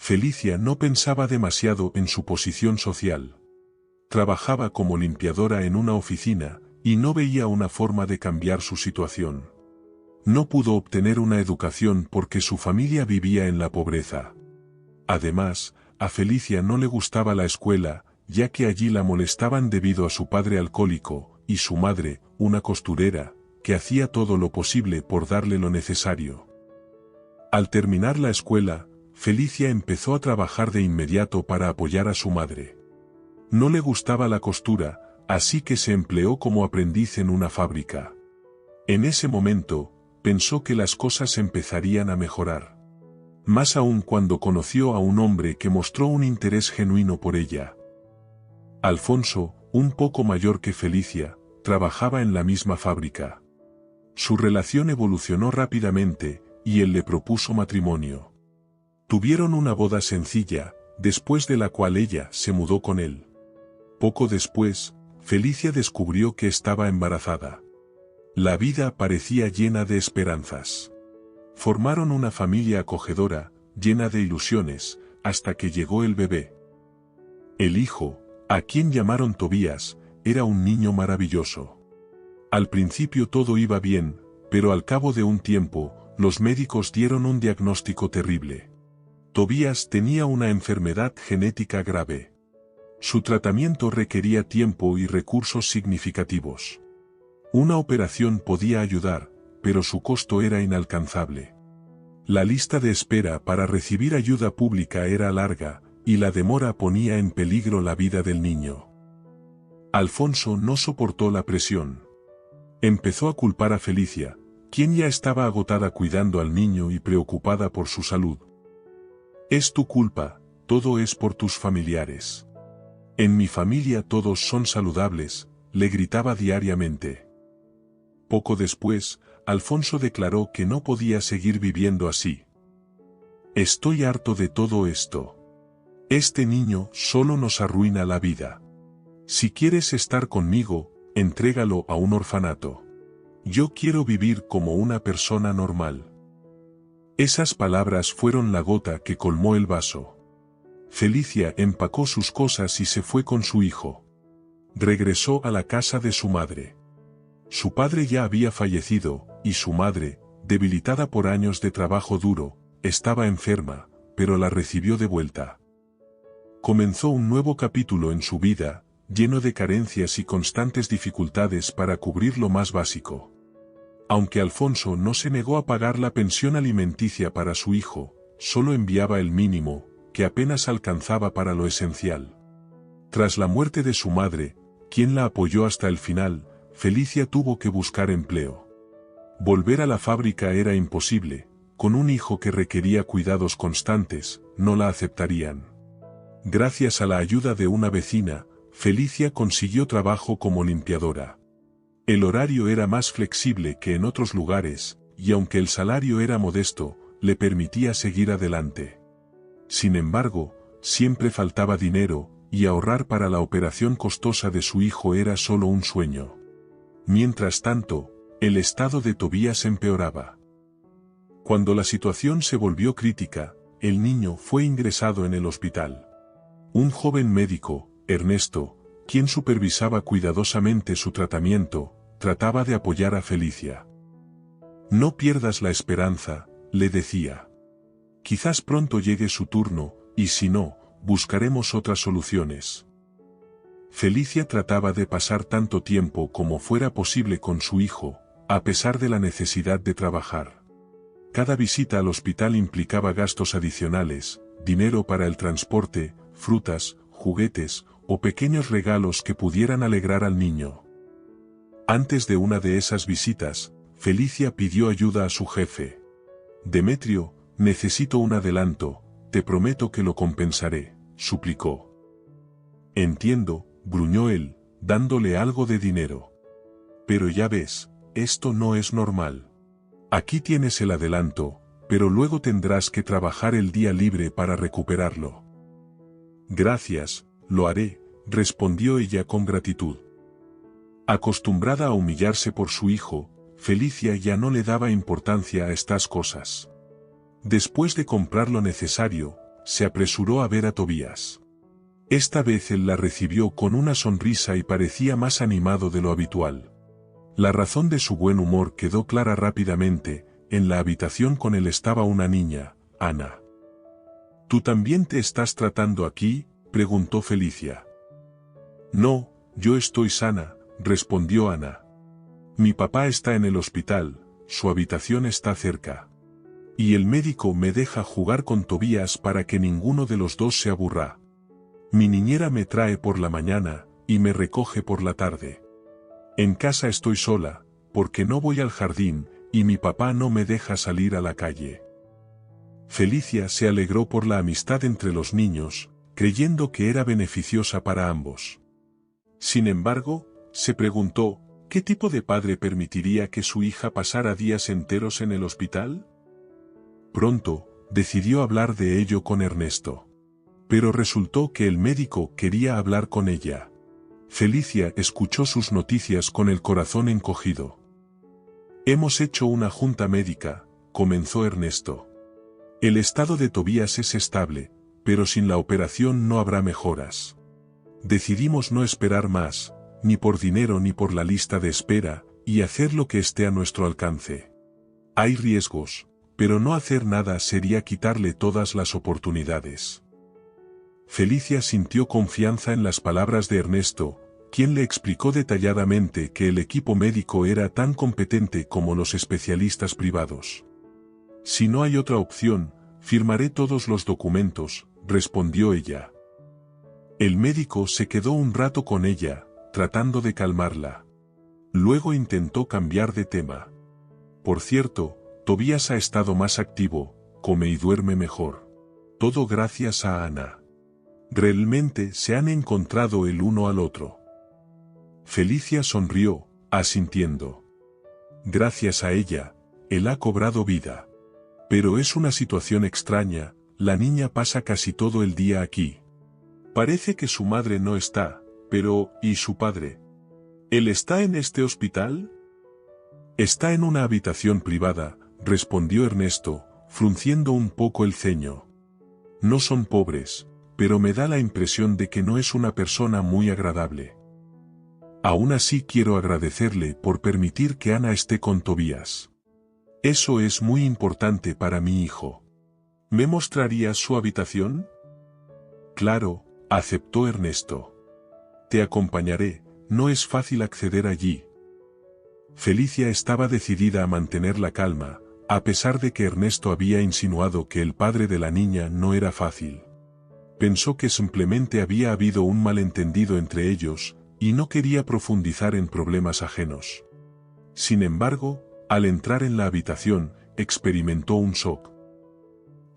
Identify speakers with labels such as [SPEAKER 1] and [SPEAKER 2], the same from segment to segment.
[SPEAKER 1] Felicia no pensaba demasiado en su posición social. Trabajaba como limpiadora en una oficina, y no veía una forma de cambiar su situación. No pudo obtener una educación porque su familia vivía en la pobreza. Además, a Felicia no le gustaba la escuela, ya que allí la molestaban debido a su padre alcohólico, y su madre, una costurera, que hacía todo lo posible por darle lo necesario. Al terminar la escuela, Felicia empezó a trabajar de inmediato para apoyar a su madre. No le gustaba la costura, así que se empleó como aprendiz en una fábrica. En ese momento, pensó que las cosas empezarían a mejorar. Más aún cuando conoció a un hombre que mostró un interés genuino por ella. Alfonso, un poco mayor que Felicia, trabajaba en la misma fábrica. Su relación evolucionó rápidamente, y él le propuso matrimonio. Tuvieron una boda sencilla, después de la cual ella se mudó con él. Poco después, Felicia descubrió que estaba embarazada. La vida parecía llena de esperanzas. Formaron una familia acogedora, llena de ilusiones, hasta que llegó el bebé. El hijo, a quien llamaron Tobías, era un niño maravilloso. Al principio todo iba bien, pero al cabo de un tiempo, los médicos dieron un diagnóstico terrible. Tobías tenía una enfermedad genética grave. Su tratamiento requería tiempo y recursos significativos. Una operación podía ayudar, pero su costo era inalcanzable. La lista de espera para recibir ayuda pública era larga, y la demora ponía en peligro la vida del niño. Alfonso no soportó la presión. Empezó a culpar a Felicia, quien ya estaba agotada cuidando al niño y preocupada por su salud. Es tu culpa, todo es por tus familiares. En mi familia todos son saludables, le gritaba diariamente. Poco después, Alfonso declaró que no podía seguir viviendo así. Estoy harto de todo esto. Este niño solo nos arruina la vida. Si quieres estar conmigo, entrégalo a un orfanato. Yo quiero vivir como una persona normal. Esas palabras fueron la gota que colmó el vaso. Felicia empacó sus cosas y se fue con su hijo. Regresó a la casa de su madre. Su padre ya había fallecido, y su madre, debilitada por años de trabajo duro, estaba enferma, pero la recibió de vuelta. Comenzó un nuevo capítulo en su vida, lleno de carencias y constantes dificultades para cubrir lo más básico. Aunque Alfonso no se negó a pagar la pensión alimenticia para su hijo, solo enviaba el mínimo, que apenas alcanzaba para lo esencial. Tras la muerte de su madre, quien la apoyó hasta el final, Felicia tuvo que buscar empleo. Volver a la fábrica era imposible, con un hijo que requería cuidados constantes, no la aceptarían. Gracias a la ayuda de una vecina, Felicia consiguió trabajo como limpiadora. El horario era más flexible que en otros lugares, y aunque el salario era modesto, le permitía seguir adelante. Sin embargo, siempre faltaba dinero, y ahorrar para la operación costosa de su hijo era solo un sueño. Mientras tanto, el estado de Tobías empeoraba. Cuando la situación se volvió crítica, el niño fue ingresado en el hospital. Un joven médico, Ernesto, quien supervisaba cuidadosamente su tratamiento, trataba de apoyar a Felicia. No pierdas la esperanza, le decía. Quizás pronto llegue su turno, y si no, buscaremos otras soluciones. Felicia trataba de pasar tanto tiempo como fuera posible con su hijo, a pesar de la necesidad de trabajar. Cada visita al hospital implicaba gastos adicionales, dinero para el transporte, frutas, juguetes, o pequeños regalos que pudieran alegrar al niño. Antes de una de esas visitas, Felicia pidió ayuda a su jefe. Demetrio, necesito un adelanto, te prometo que lo compensaré, suplicó. Entiendo, gruñó él, dándole algo de dinero. Pero ya ves, esto no es normal. Aquí tienes el adelanto, pero luego tendrás que trabajar el día libre para recuperarlo. Gracias, lo haré, respondió ella con gratitud. Acostumbrada a humillarse por su hijo, Felicia ya no le daba importancia a estas cosas. Después de comprar lo necesario, se apresuró a ver a Tobías. Esta vez él la recibió con una sonrisa y parecía más animado de lo habitual. La razón de su buen humor quedó clara rápidamente. En la habitación con él estaba una niña, Ana. ¿Tú también te estás tratando aquí?, preguntó Felicia. No, yo estoy sana, respondió Ana. Mi papá está en el hospital, su habitación está cerca. Y el médico me deja jugar con Tobías para que ninguno de los dos se aburra. Mi niñera me trae por la mañana, y me recoge por la tarde. En casa estoy sola, porque no voy al jardín, y mi papá no me deja salir a la calle. Felicia se alegró por la amistad entre los niños, creyendo que era beneficiosa para ambos. Sin embargo, se preguntó, ¿qué tipo de padre permitiría que su hija pasara días enteros en el hospital? Pronto, decidió hablar de ello con Ernesto. Pero resultó que el médico quería hablar con ella. Felicia escuchó sus noticias con el corazón encogido. Hemos hecho una junta médica, comenzó Ernesto. El estado de Tobías es estable, pero sin la operación no habrá mejoras. Decidimos no esperar más, ni por dinero ni por la lista de espera, y hacer lo que esté a nuestro alcance. Hay riesgos, pero no hacer nada sería quitarle todas las oportunidades. Felicia sintió confianza en las palabras de Ernesto, quien le explicó detalladamente que el equipo médico era tan competente como los especialistas privados. Si no hay otra opción, firmaré todos los documentos, respondió ella. El médico se quedó un rato con ella, tratando de calmarla. Luego intentó cambiar de tema. Por cierto, Tobías ha estado más activo, come y duerme mejor. Todo gracias a Ana. Realmente se han encontrado el uno al otro. Felicia sonrió, asintiendo. Gracias a ella, él ha cobrado vida. Pero es una situación extraña, la niña pasa casi todo el día aquí. Parece que su madre no está, pero ¿y su padre? ¿Él está en este hospital? Está en una habitación privada, respondió Ernesto, frunciendo un poco el ceño. No son pobres, pero me da la impresión de que no es una persona muy agradable. Aún así quiero agradecerle por permitir que Ana esté con Tobías. Eso es muy importante para mi hijo. ¿Me mostrarías su habitación? Claro, aceptó Ernesto. Te acompañaré, no es fácil acceder allí. Felicia estaba decidida a mantener la calma, a pesar de que Ernesto había insinuado que el padre de la niña no era fácil. Pensó que simplemente había habido un malentendido entre ellos, y no quería profundizar en problemas ajenos. Sin embargo, al entrar en la habitación, experimentó un shock.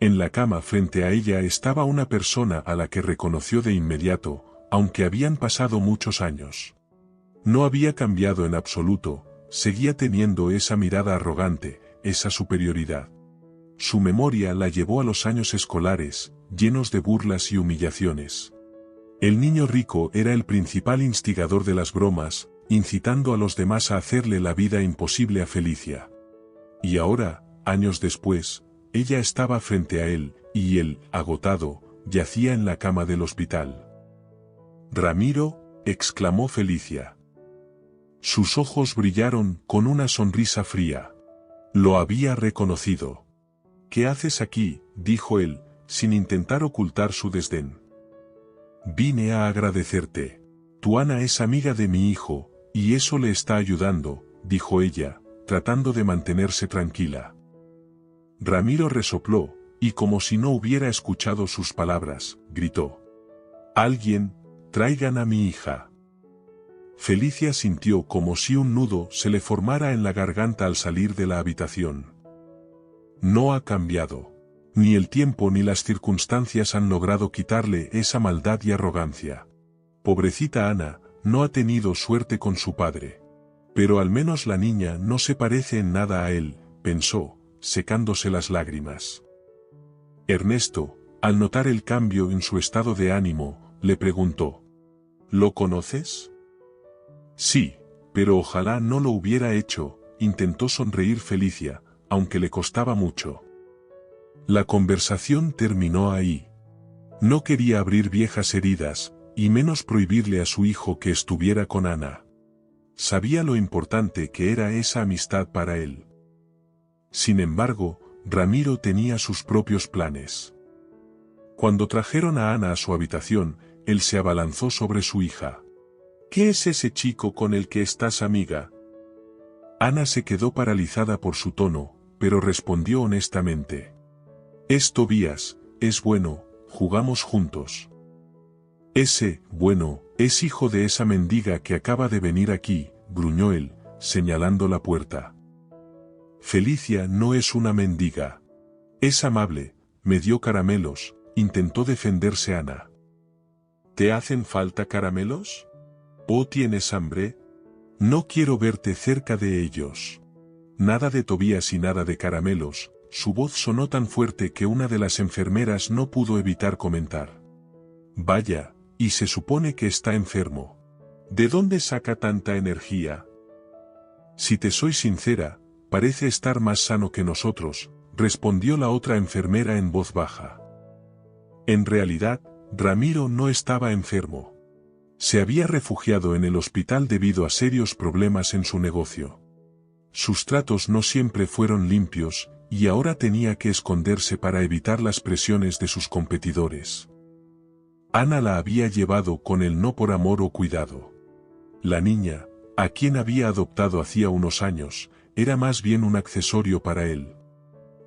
[SPEAKER 1] En la cama frente a ella estaba una persona a la que reconoció de inmediato, aunque habían pasado muchos años. No había cambiado en absoluto, seguía teniendo esa mirada arrogante, esa superioridad. Su memoria la llevó a los años escolares, llenos de burlas y humillaciones. El niño rico era el principal instigador de las bromas, incitando a los demás a hacerle la vida imposible a Felicia. Y ahora, años después, ella estaba frente a él, y él, agotado, yacía en la cama del hospital. «Ramiro», exclamó Felicia. Sus ojos brillaron con una sonrisa fría. Lo había reconocido. «¿Qué haces aquí?», dijo él, sin intentar ocultar su desdén. «Vine a agradecerte. Tu Ana es amiga de mi hijo, y eso le está ayudando», dijo ella, tratando de mantenerse tranquila. Ramiro resopló, y como si no hubiera escuchado sus palabras, gritó. «Alguien, traigan a mi hija». Felicia sintió como si un nudo se le formara en la garganta al salir de la habitación. No ha cambiado. Ni el tiempo ni las circunstancias han logrado quitarle esa maldad y arrogancia. Pobrecita Ana, no ha tenido suerte con su padre. Pero al menos la niña no se parece en nada a él, pensó, secándose las lágrimas. Ernesto, al notar el cambio en su estado de ánimo, le preguntó. ¿Lo conoces? Sí, pero ojalá no lo hubiera hecho, intentó sonreír Felicia, aunque le costaba mucho. La conversación terminó ahí. No quería abrir viejas heridas, y menos prohibirle a su hijo que estuviera con Ana. Sabía lo importante que era esa amistad para él. Sin embargo, Ramiro tenía sus propios planes. Cuando trajeron a Ana a su habitación, él se abalanzó sobre su hija. ¿Qué es ese chico con el que estás, amiga? Ana se quedó paralizada por su tono, pero respondió honestamente. Es Tobías, es bueno, jugamos juntos. Ese, bueno, es hijo de esa mendiga que acaba de venir aquí, gruñó él, señalando la puerta. Felicia no es una mendiga. Es amable, me dio caramelos, intentó defenderse Ana. ¿Te hacen falta caramelos? ¿O tienes hambre? No quiero verte cerca de ellos. Nada de Tobías y nada de caramelos. Su voz sonó tan fuerte que una de las enfermeras no pudo evitar comentar. Vaya, y se supone que está enfermo. ¿De dónde saca tanta energía? Si te soy sincera, parece estar más sano que nosotros, respondió la otra enfermera en voz baja. En realidad, Ramiro no estaba enfermo. Se había refugiado en el hospital debido a serios problemas en su negocio. Sus tratos no siempre fueron limpios, y ahora tenía que esconderse para evitar las presiones de sus competidores. Ana la había llevado con él no por amor o cuidado. La niña, a quien había adoptado hacía unos años, era más bien un accesorio para él.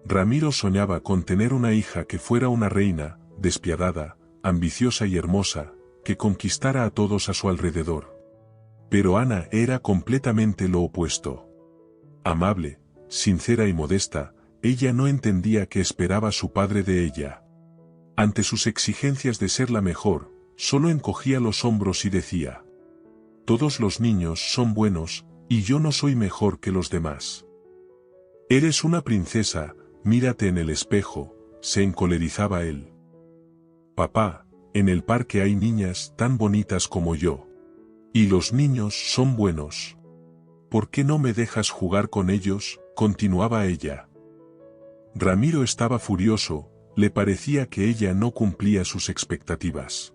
[SPEAKER 1] Ramiro soñaba con tener una hija que fuera una reina, despiadada, ambiciosa y hermosa, que conquistara a todos a su alrededor. Pero Ana era completamente lo opuesto. Amable, sincera y modesta, ella no entendía qué esperaba su padre de ella. Ante sus exigencias de ser la mejor, solo encogía los hombros y decía: todos los niños son buenos, y yo no soy mejor que los demás. Eres una princesa, mírate en el espejo, se encolerizaba él. Papá, en el parque hay niñas tan bonitas como yo. Y los niños son buenos. ¿Por qué no me dejas jugar con ellos?, continuaba ella. Ramiro estaba furioso, le parecía que ella no cumplía sus expectativas.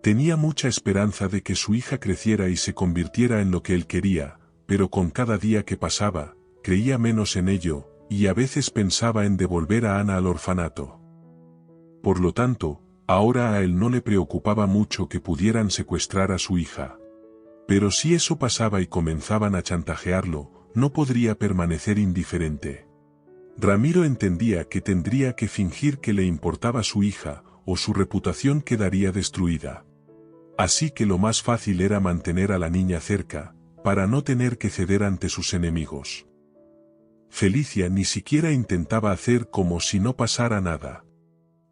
[SPEAKER 1] Tenía mucha esperanza de que su hija creciera y se convirtiera en lo que él quería, pero con cada día que pasaba, creía menos en ello, y a veces pensaba en devolver a Ana al orfanato. Por lo tanto, ahora a él no le preocupaba mucho que pudieran secuestrar a su hija. Pero si eso pasaba y comenzaban a chantajearlo, no podría permanecer indiferente. Ramiro entendía que tendría que fingir que le importaba su hija, o su reputación quedaría destruida. Así que lo más fácil era mantener a la niña cerca, para no tener que ceder ante sus enemigos. Felicia ni siquiera intentaba hacer como si no pasara nada.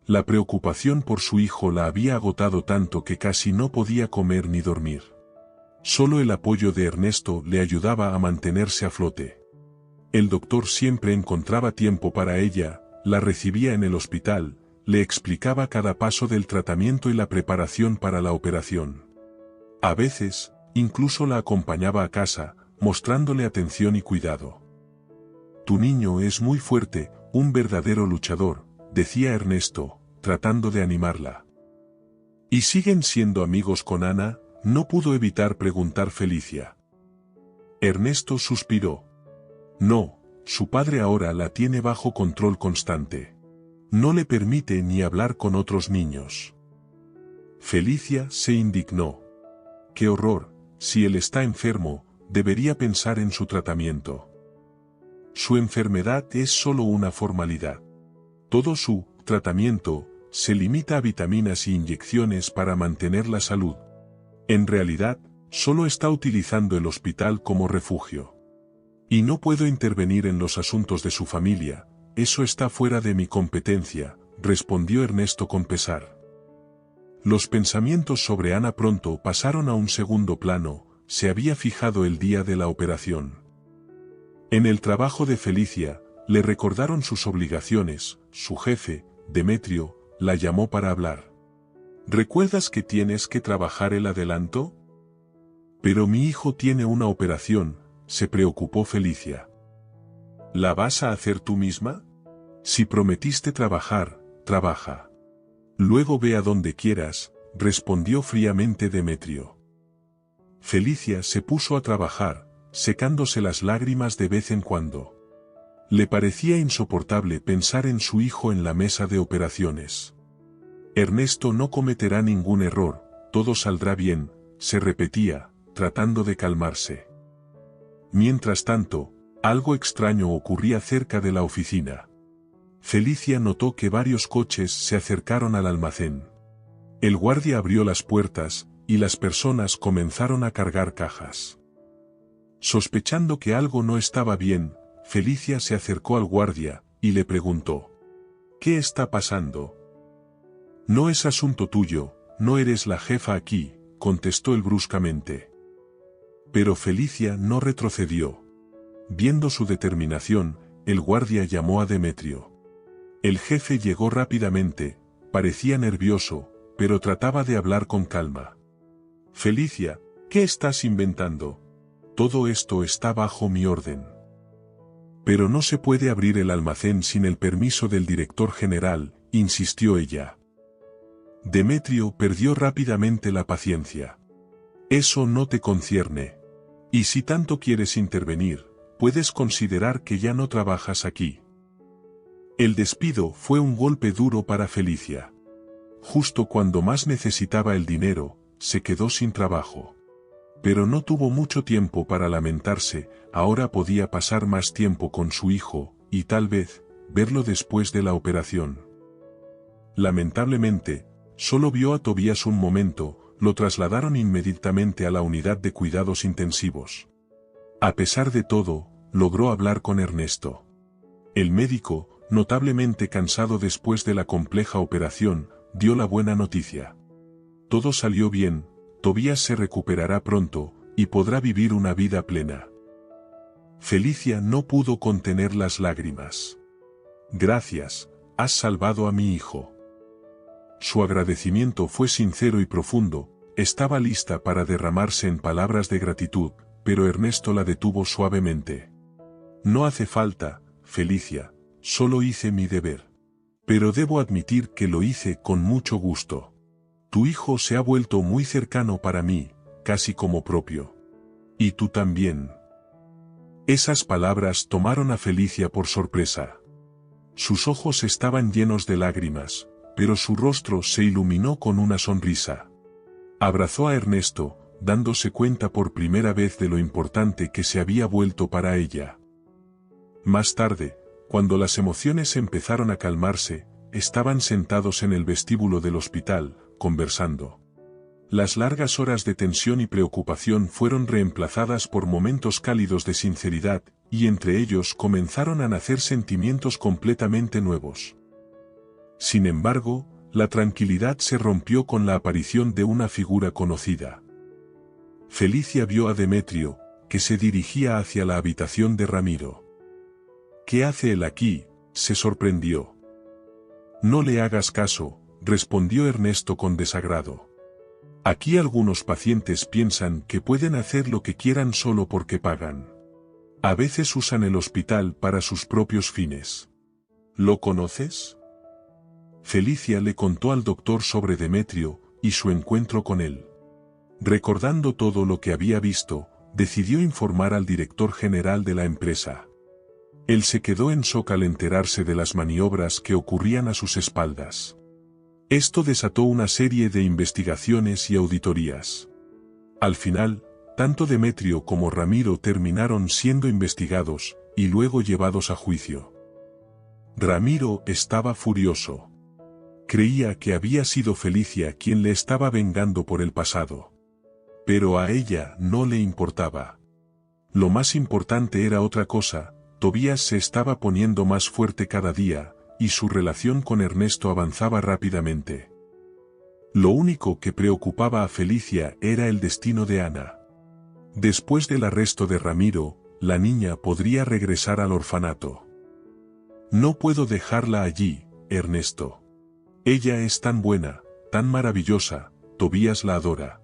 [SPEAKER 1] La preocupación por su hijo la había agotado tanto que casi no podía comer ni dormir. Solo el apoyo de Ernesto le ayudaba a mantenerse a flote. El doctor siempre encontraba tiempo para ella, la recibía en el hospital, le explicaba cada paso del tratamiento y la preparación para la operación. A veces, incluso la acompañaba a casa, mostrándole atención y cuidado. Tu niño es muy fuerte, un verdadero luchador, decía Ernesto, tratando de animarla. ¿Y siguen siendo amigos con Ana?, no pudo evitar preguntar Felicia. Ernesto suspiró. No, su padre ahora la tiene bajo control constante. No le permite ni hablar con otros niños. Felicia se indignó. ¡Qué horror! Si él está enfermo, debería pensar en su tratamiento. Su enfermedad es solo una formalidad. Todo su tratamiento se limita a vitaminas y inyecciones para mantener la salud. En realidad, solo está utilizando el hospital como refugio. Y no puedo intervenir en los asuntos de su familia, eso está fuera de mi competencia, respondió Ernesto con pesar. Los pensamientos sobre Ana pronto pasaron a un segundo plano, se había fijado el día de la operación. En el trabajo de Felicia, le recordaron sus obligaciones, su jefe, Demetrio, la llamó para hablar. ¿Recuerdas que tienes que trabajar el adelanto? Pero mi hijo tiene una operación, se preocupó Felicia. ¿La vas a hacer tú misma? Si prometiste trabajar, trabaja. Luego ve a donde quieras, respondió fríamente Demetrio. Felicia se puso a trabajar, secándose las lágrimas de vez en cuando. Le parecía insoportable pensar en su hijo en la mesa de operaciones. Ernesto no cometerá ningún error, todo saldrá bien, se repetía, tratando de calmarse. Mientras tanto, algo extraño ocurría cerca de la oficina. Felicia notó que varios coches se acercaron al almacén. El guardia abrió las puertas, y las personas comenzaron a cargar cajas. Sospechando que algo no estaba bien, Felicia se acercó al guardia, y le preguntó: ¿Qué está pasando? No es asunto tuyo, no eres la jefa aquí, contestó él bruscamente. Pero Felicia no retrocedió. Viendo su determinación, el guardia llamó a Demetrio. El jefe llegó rápidamente, parecía nervioso, pero trataba de hablar con calma. Felicia, ¿qué estás inventando? Todo esto está bajo mi orden. Pero no se puede abrir el almacén sin el permiso del director general, insistió ella. Demetrio perdió rápidamente la paciencia. Eso no te concierne. Y si tanto quieres intervenir, puedes considerar que ya no trabajas aquí. El despido fue un golpe duro para Felicia. Justo cuando más necesitaba el dinero, se quedó sin trabajo. Pero no tuvo mucho tiempo para lamentarse, ahora podía pasar más tiempo con su hijo, y tal vez, verlo después de la operación. Lamentablemente, solo vio a Tobías un momento, lo trasladaron inmediatamente a la unidad de cuidados intensivos. A pesar de todo, logró hablar con Ernesto. El médico, notablemente cansado después de la compleja operación, dio la buena noticia. Todo salió bien, Tobías se recuperará pronto, y podrá vivir una vida plena. Felicia no pudo contener las lágrimas. Gracias, has salvado a mi hijo. Su agradecimiento fue sincero y profundo, estaba lista para derramarse en palabras de gratitud, pero Ernesto la detuvo suavemente. No hace falta, Felicia, solo hice mi deber. Pero debo admitir que lo hice con mucho gusto. Tu hijo se ha vuelto muy cercano para mí, casi como propio. Y tú también. Esas palabras tomaron a Felicia por sorpresa. Sus ojos estaban llenos de lágrimas, pero su rostro se iluminó con una sonrisa. Abrazó a Ernesto, dándose cuenta por primera vez de lo importante que se había vuelto para ella. Más tarde, cuando las emociones empezaron a calmarse, estaban sentados en el vestíbulo del hospital, conversando. Las largas horas de tensión y preocupación fueron reemplazadas por momentos cálidos de sinceridad, y entre ellos comenzaron a nacer sentimientos completamente nuevos. Sin embargo, la tranquilidad se rompió con la aparición de una figura conocida. Felicia vio a Demetrio, que se dirigía hacia la habitación de Ramiro. ¿Qué hace él aquí?, se sorprendió. No le hagas caso, respondió Ernesto con desagrado. Aquí algunos pacientes piensan que pueden hacer lo que quieran solo porque pagan. A veces usan el hospital para sus propios fines. ¿Lo conoces? Felicia le contó al doctor sobre Demetrio y su encuentro con él. Recordando todo lo que había visto, decidió informar al director general de la empresa. Él se quedó en shock al enterarse de las maniobras que ocurrían a sus espaldas. Esto desató una serie de investigaciones y auditorías. Al final, tanto Demetrio como Ramiro terminaron siendo investigados, y luego llevados a juicio. Ramiro estaba furioso. Creía que había sido Felicia quien le estaba vengando por el pasado. Pero a ella no le importaba. Lo más importante era otra cosa: Tobías se estaba poniendo más fuerte cada día, y su relación con Ernesto avanzaba rápidamente. Lo único que preocupaba a Felicia era el destino de Ana. Después del arresto de Ramiro, la niña podría regresar al orfanato. No puedo dejarla allí, Ernesto. Ella es tan buena, tan maravillosa, Tobías la adora.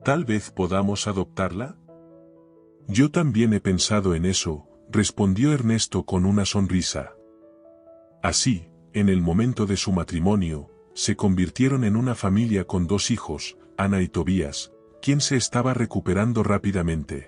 [SPEAKER 1] ¿Tal vez podamos adoptarla? Yo también he pensado en eso, respondió Ernesto con una sonrisa. Así, en el momento de su matrimonio, Se convirtieron en una familia con 2 hijos, Ana y Tobías, quien se estaba recuperando rápidamente.